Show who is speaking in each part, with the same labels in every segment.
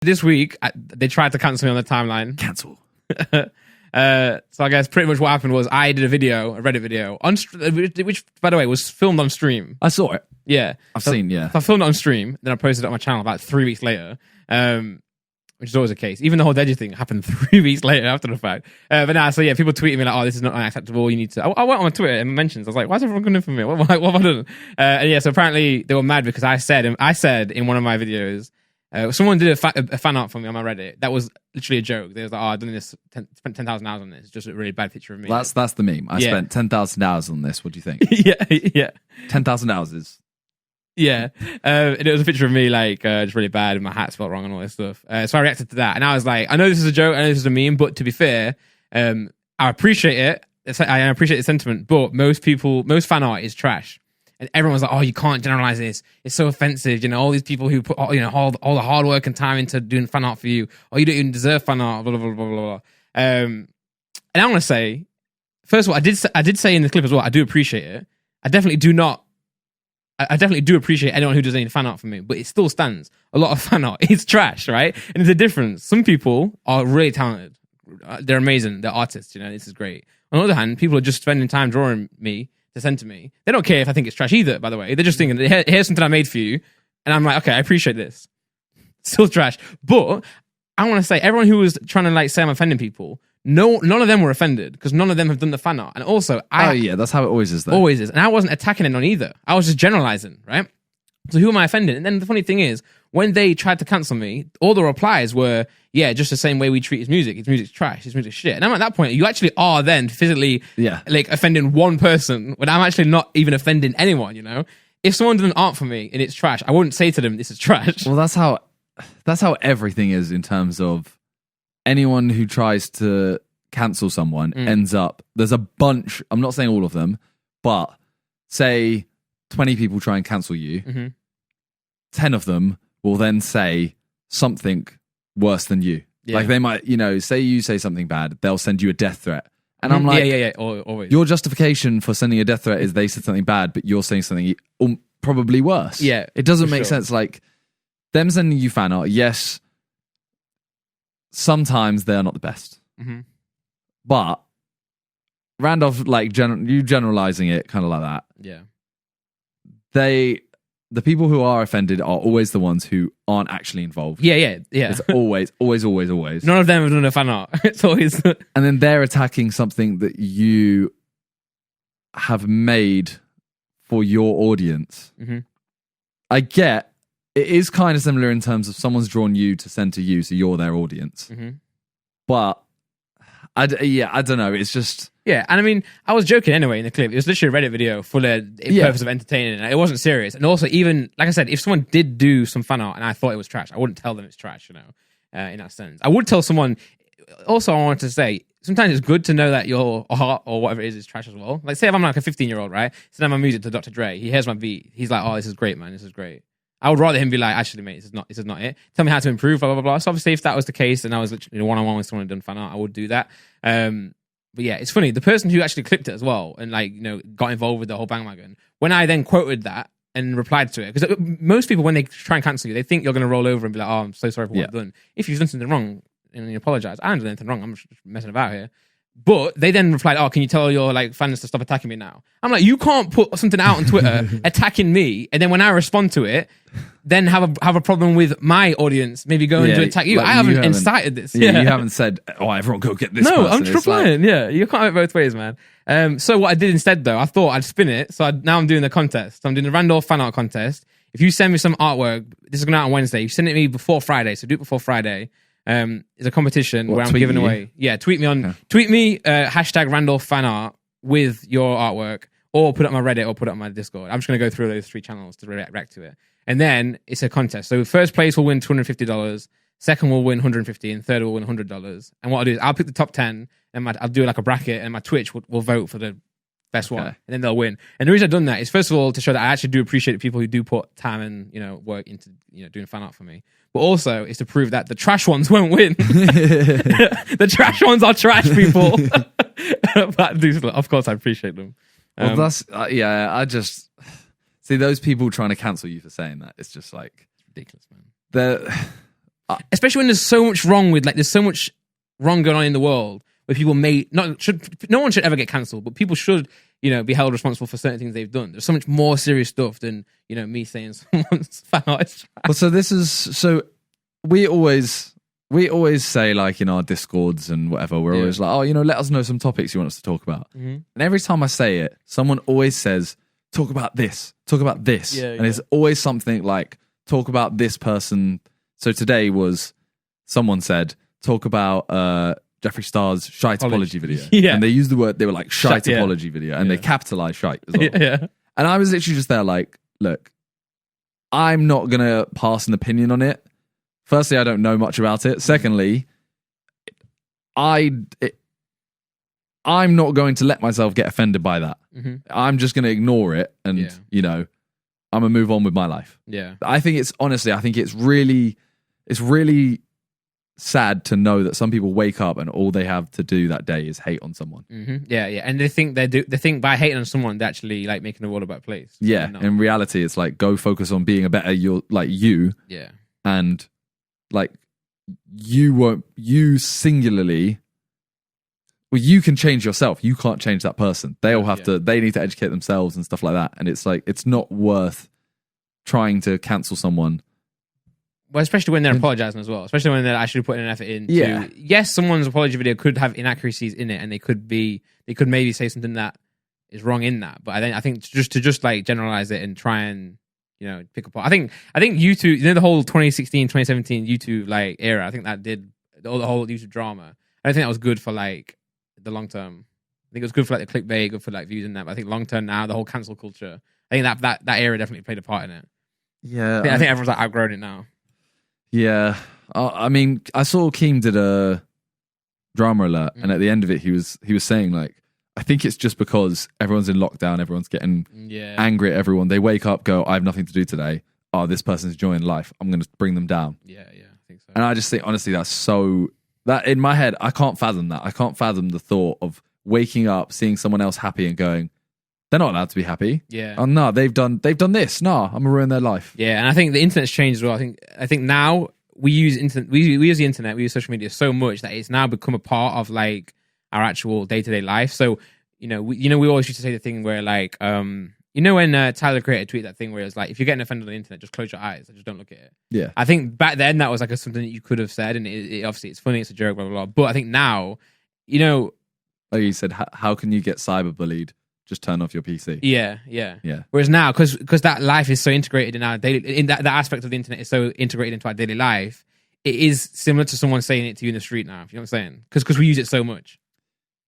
Speaker 1: This week, they tried to cancel me on the timeline.
Speaker 2: Cancel.
Speaker 1: So I guess pretty much what happened was I did a Reddit video, which, by the way, was filmed on stream.
Speaker 2: I saw it.
Speaker 1: Yeah.
Speaker 2: I've seen, yeah.
Speaker 1: So I filmed it on stream, then I posted it on my channel about 3 weeks later, which is always the case. Even the whole Deji thing happened 3 weeks later after the fact. But now, so yeah, people tweeting me like, oh, this is not unacceptable, you need to... I went on Twitter and mentions, I was like, why is everyone coming for me? What have I done? And yeah, so apparently they were mad because I said in one of my videos, someone did a fan art for me on my Reddit. That was literally a joke. They was like, "Oh, I've done this, spent 10,000 hours on this. It's just a really bad picture of me."
Speaker 2: That's the meme. I spent 10,000 hours on this. What do you think?
Speaker 1: yeah.
Speaker 2: 10,000 hours is...
Speaker 1: Yeah. And it was a picture of me, like, just really bad, and my hat spelled wrong and all this stuff. So I reacted to that. And I was like, I know this is a joke, I know this is a meme, but to be fair, I appreciate it. I appreciate the sentiment, but most fan art is trash. And everyone was like, oh, you can't generalize this. It's so offensive. You know, all these people who put, all the hard work and time into doing fan art for you, or you don't even deserve fan art, blah, blah, blah, blah, blah. And I want to say, first of all, I did say in the clip as well, I do appreciate it. I definitely do appreciate anyone who does any fan art for me, but it still stands. A lot of fan art is trash, right? And there's a difference. Some people are really talented. They're amazing. They're artists, you know, this is great. On the other hand, people are just spending time drawing me to send to me. They don't care if I think it's trash either, by the way. They're just thinking, here's something I made for you. And I'm like, okay, I appreciate this. Still trash. But I want to say, everyone who was trying to like say I'm offending people, none of them were offended because none of them have done the fan art. And also,
Speaker 2: that's how it always is, though.
Speaker 1: Always is. And I wasn't attacking anyone either. I was just generalizing, right? So who am I offending? And then the funny thing is, when they tried to cancel me, all the replies were, yeah, just the same way we treat his music. His music's trash. His music's shit. And I'm at that point, you actually are then physically like offending one person when I'm actually not even offending anyone, you know? If someone did an art for me and it's trash, I wouldn't say to them, this is trash.
Speaker 2: Well, that's how everything is in terms of anyone who tries to cancel someone ends up, there's a bunch, I'm not saying all of them, but say 20 people try and cancel you, 10 of them will then say something worse than you. Yeah. Like they might, say you say something bad, they'll send you a death threat. And I'm like,
Speaker 1: always.
Speaker 2: Your justification for sending a death threat is they said something bad, but you're saying something probably worse.
Speaker 1: Yeah.
Speaker 2: It doesn't make sense. Like, them sending you fan art, yes, sometimes they're not the best. But Randolph, like, you generalizing it kind of like that.
Speaker 1: Yeah.
Speaker 2: The people who are offended are always the ones who aren't actually involved.
Speaker 1: Yeah.
Speaker 2: It's always.
Speaker 1: None of them have done a fan art. It's always...
Speaker 2: And then they're attacking something that you have made for your audience. I get, it is kind of similar in terms of someone's drawn you to send to you, so you're their audience. But, I don't know, it's just...
Speaker 1: Yeah, and I mean, I was joking anyway in the clip. It was literally a Reddit video for the purpose of entertaining. It wasn't serious. And also, even, like I said, if someone did do some fan art and I thought it was trash, I wouldn't tell them it's trash, in that sense. I would tell someone... Also, I wanted to say, sometimes it's good to know that your art or whatever it is trash as well. Like, say if I'm like a 15-year-old, right? Send my music to Dr. Dre. He hears my beat. He's like, oh, this is great, man. This is great. I would rather him be like, actually, mate, this is not it. Tell me how to improve, blah, blah, blah. So obviously, if that was the case and I was literally one-on-one with someone who done fan art, I would do that. But yeah, it's funny. The person who actually clipped it as well and got involved with the whole bandwagon, when I then quoted that and replied to it, because most people, when they try and cancel you, they think you're going to roll over and be like, oh, I'm so sorry for what I've done. If you've done something wrong and you apologize, I haven't done anything wrong. I'm just messing about here. But they then replied, oh, can you tell your fans to stop attacking me now? I'm like, you can't put something out on Twitter attacking me, and then when I respond to it, then have a problem with my audience maybe going to attack you. Like, I haven't incited this.
Speaker 2: You haven't said, oh, everyone go get this person.
Speaker 1: I'm just replying. You can't have it both ways, man. So what I did instead, though, I thought I'd spin it. So now I'm doing the contest. I'm doing the Randolph fan art contest. If you send me some artwork, this is going out on Wednesday. You send it to me before Friday, so do it before Friday. It's a competition where I'm giving away. Yeah, tweet me hashtag Randolph fan art with your artwork, or put it on my Reddit, or put it on my Discord. I'm just going to go through those 3 channels to react to it. And then it's a contest. So first place will win $250, second will win $150, and third will win $100. And what I'll do is I'll pick the top 10, and I'll do like a bracket, and my Twitch will vote for the best one, and then they'll win. And the reason I've done that is, first of all, to show that I actually do appreciate the people who do put time and work into doing fan art for me. But also, it's to prove that the trash ones won't win. The trash ones are trash people. But of course, I appreciate them.
Speaker 2: Well, that's I just see those people trying to cancel you for saying that. It's just like
Speaker 1: ridiculous, man. especially when there's so much wrong with, like, there's so much wrong going on in the world where people no one should ever get cancelled, but people should, be held responsible for certain things they've done. There's so much more serious stuff than, me saying someone's fan art is trash.
Speaker 2: Well, we always say, like, in our Discords and whatever, we're always like, let us know some topics you want us to talk about.
Speaker 1: Mm-hmm.
Speaker 2: And every time I say it, someone always says, talk about this. And it's always something like, talk about this person. So today someone said, talk about Jeffree Star's shite apology video.
Speaker 1: Yeah.
Speaker 2: And they used the word, they were like, shite apology video. And they capitalized shite as well.
Speaker 1: Yeah.
Speaker 2: And I was literally just there like, look, I'm not going to pass an opinion on it. Firstly, I don't know much about it. Secondly, I'm not going to let myself get offended by that.
Speaker 1: Mm-hmm.
Speaker 2: I'm just going to ignore it and, I'm going to move on with my life.
Speaker 1: Yeah.
Speaker 2: I think it's really sad to know that some people wake up and all they have to do that day is hate on someone.
Speaker 1: Mm-hmm. Yeah, yeah. And they think by hating on someone, they're actually, like, making the world a better place.
Speaker 2: Yeah. In reality, it's like, go focus on being a better you.
Speaker 1: Yeah.
Speaker 2: And, like, you singularly, well, you can change yourself. You can't change that person. They all have they need to educate themselves and stuff like that. And it's like, it's not worth trying to cancel someone.
Speaker 1: Well, especially when they're apologizing as well. Especially when they're actually putting an effort in.
Speaker 2: Yeah.
Speaker 1: Yes, someone's apology video could have inaccuracies in it, and they could maybe say something that is wrong in that. But I think just like generalize it and try and, pick apart. I think YouTube, the whole 2016, 2017 YouTube like era, I think that did the whole YouTube drama. I don't think that was good for, like, the long term. I think it was good for, like, the clickbait, good for, like, views and that. But I think long term now, the whole cancel culture, I think that era definitely played a part in it.
Speaker 2: Yeah.
Speaker 1: I think everyone's, like, outgrown it now.
Speaker 2: Yeah. I mean, I saw Keem did a drama alert, and at the end of it, he was saying, like, I think it's just because everyone's in lockdown, everyone's getting angry at everyone. They wake up, go, I have nothing to do today. Oh, this person's enjoying life. I'm going to bring them down.
Speaker 1: Yeah, I think so.
Speaker 2: And I just think, honestly, that in my head, I can't fathom that. I can't fathom the thought of waking up, seeing someone else happy and going, they're not allowed to be happy.
Speaker 1: Yeah.
Speaker 2: Oh, no, they've done this. No, I'm going to ruin their life.
Speaker 1: Yeah, and I think the internet's changed as well. I think now we use we use the internet, we use social media so much that it's now become a part of, like, our actual day-to-day life. So, we always used to say the thing where, like, when Tyler Creator tweeted that thing where it's like, if you're getting offended on the internet, just close your eyes and just don't look at it.
Speaker 2: Yeah.
Speaker 1: I think back then that was, like, something that you could have said, and it obviously it's funny, it's a joke, blah, blah, blah. But I think now,
Speaker 2: like you said, how can you get cyberbullied? Just turn off your PC.
Speaker 1: Yeah. Whereas now, because that life is so integrated in our daily, in that aspect of the internet is so integrated into our daily life, it is similar to someone saying it to you in the street now. You know what I'm saying? Because we use it so much.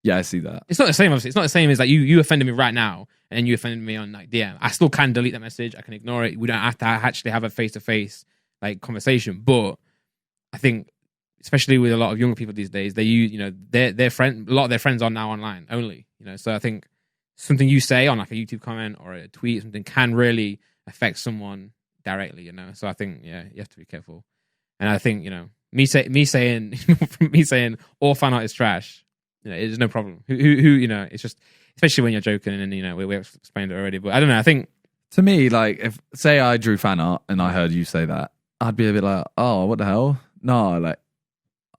Speaker 2: Yeah, I see that.
Speaker 1: It's not the same, obviously. It's not the same as, like, you offended me right now, and then you offended me on, like, DM. I still can delete that message. I can ignore it. We don't have to actually have a face-to-face, like, conversation. But I think, especially with a lot of younger people these days, they use, their friend, a lot of their friends are now online only. So I think something you say on, like, a YouTube comment or a tweet or something can really affect someone directly. So I think, you have to be careful. And I think, me saying all fan art is trash, it's no problem. Who it's just, especially when you're joking, and we explained it already. But I don't know. I think,
Speaker 2: to me, like, if say I drew fan art and I heard you say that, I'd be a bit like, oh, what the hell? No, like,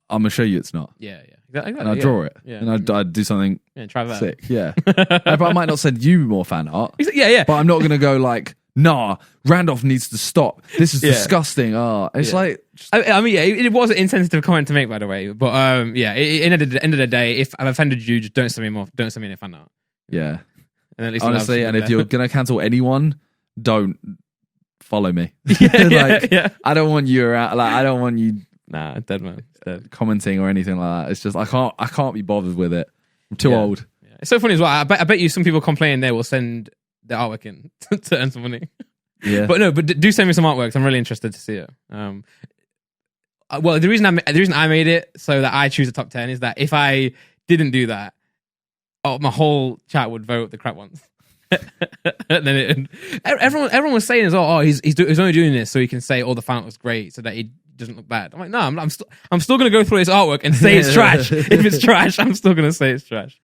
Speaker 2: I'm gonna show you it's not.
Speaker 1: Yeah. Exactly,
Speaker 2: and I'd draw it. Yeah. And I'd do something
Speaker 1: try that.
Speaker 2: Sick. Yeah. But I might not send you more fan art.
Speaker 1: Yeah.
Speaker 2: But I'm not gonna go like, nah, Randolph needs to stop. This is disgusting. It's like,
Speaker 1: I mean, it was an insensitive comment to make, by the way. But at the end of the day, if I've offended you, just don't send me more. Don't send me any fan art.
Speaker 2: Yeah.
Speaker 1: And at least
Speaker 2: honestly, and if you're gonna cancel anyone, don't follow me.
Speaker 1: Yeah.
Speaker 2: I don't want you around. Like, I don't want you.
Speaker 1: Nah, dead man. Dead.
Speaker 2: Commenting or anything like that. It's just I can't be bothered with it. I'm too old.
Speaker 1: Yeah. It's so funny as well. I bet you some people complaining they will send the artwork in to earn some money.
Speaker 2: Yeah.
Speaker 1: But do send me some artwork. I'm really interested to see it. Well, the reason I made it so that I choose the top 10 is that if I didn't do that, my whole chat would vote the crap ones. And then everyone was saying as well, he's only doing this so he can say all the fan art was great so that it doesn't look bad. I'm like, no, I'm still going to go through his artwork and say it's trash. If it's trash, I'm still going to say it's trash.